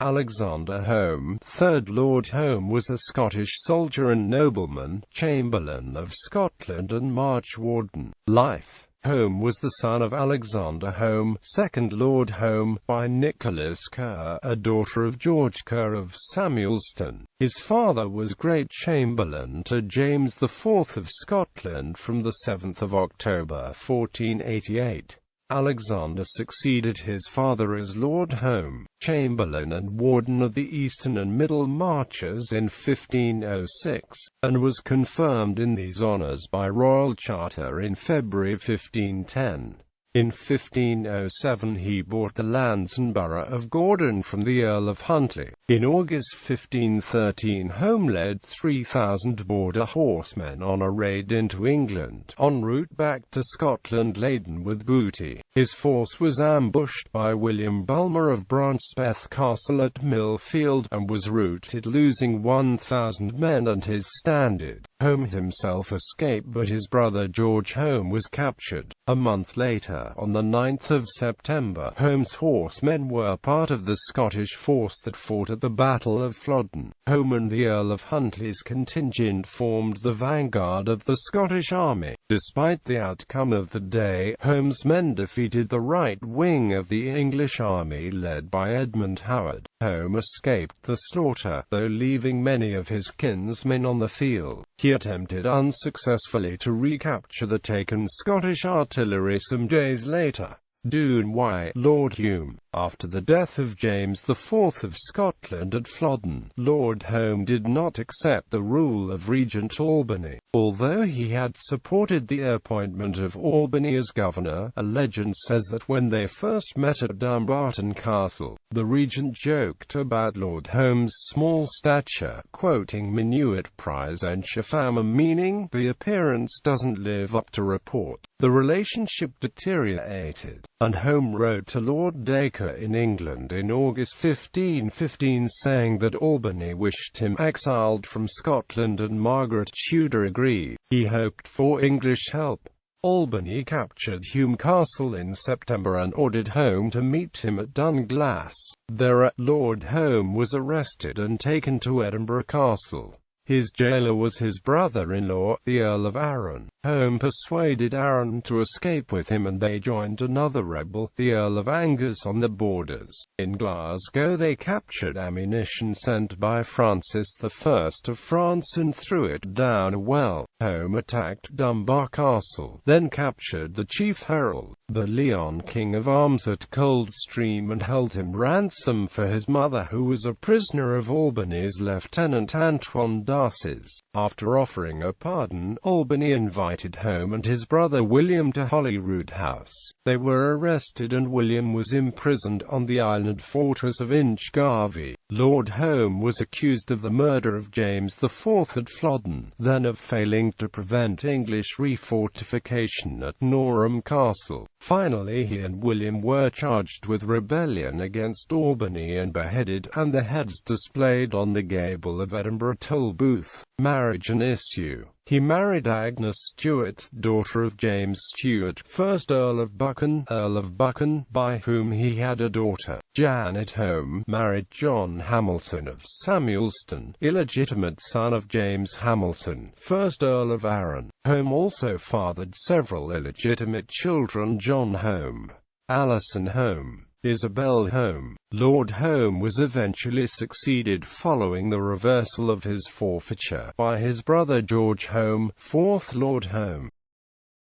Alexander Home, 3rd Lord Home, was a Scottish soldier and nobleman, Chamberlain of Scotland and March Warden. Life. Home was the son of Alexander Home, 2nd Lord Home, by Nicholas Kerr, a daughter of George Kerr of Samuelston. His father was Great Chamberlain to James IV of Scotland from the 7th of October 1488. Alexander succeeded his father as Lord Home, Chamberlain and Warden of the Eastern and Middle Marches in 1506, and was confirmed in these honours by royal charter in February 1510. In 1507 he bought the lands and borough of Gordon from the Earl of Huntly. In August 1513 Home led 3,000 border horsemen on a raid into England, en route back to Scotland laden with booty. His force was ambushed by William Bulmer of Brancepeth Castle at Millfield, and was routed, losing 1,000 men and his standard. Home himself escaped, but his brother George Home was captured. A month later, on the 9th of September, Home's horsemen were part of the Scottish force that fought at the Battle of Flodden. Home and the Earl of Huntly's contingent formed the vanguard of the Scottish army. Despite the outcome of the day, Home's men defeated the right wing of the English army led by Edmund Howard. Home escaped the slaughter, though leaving many of his kinsmen on the field. He attempted unsuccessfully to recapture the taken Scottish artillery some days later. Dune Y. Lord Hume. After the death of James IV of Scotland at Flodden, Lord Home did not accept the rule of Regent Albany. Although he had supported the appointment of Albany as governor, a legend says that when they first met at Dumbarton Castle, the regent joked about Lord Home's small stature, quoting Minuet Prize and Shafama, meaning, "The appearance doesn't live up to report." The relationship deteriorated, and Home wrote to Lord Dacre in England in August 1515 saying that Albany wished him exiled from Scotland, and Margaret Tudor agreed. He hoped for English help. Albany captured Hume Castle in September and ordered Home to meet him at Dunglass. There, Lord Home was arrested and taken to Edinburgh Castle. His jailer was his brother-in-law, the Earl of Arran. Home persuaded Arran to escape with him, and they joined another rebel, the Earl of Angus, on the borders. In Glasgow they captured ammunition sent by Francis I of France and threw it down a well. Home attacked Dunbar Castle, then captured the chief herald, the Leon King of Arms, at Coldstream, and held him ransom for his mother, who was a prisoner of Albany's Lieutenant Antoine Darcy's. After offering a pardon, Albany invited Home and his brother William to Holyrood House. They were arrested and William was imprisoned on the island fortress of Inchgarvie. Lord Home was accused of the murder of James IV at Flodden, then of failing to prevent English refortification at Norham Castle. Finally he and William were charged with rebellion against Albany and beheaded, and their heads displayed on the gable of Edinburgh Tolbooth. Marriage and issue. He married Agnes Stuart, daughter of James Stuart, 1st Earl of Buchan, by whom he had a daughter. Janet Home married John Hamilton of Samuelston, illegitimate son of James Hamilton, 1st Earl of Arran. Home also fathered several illegitimate children: John Home, Alison Home, Isabel Home. Lord Home was eventually succeeded following the reversal of his forfeiture by his brother George Home, 4th Lord Home.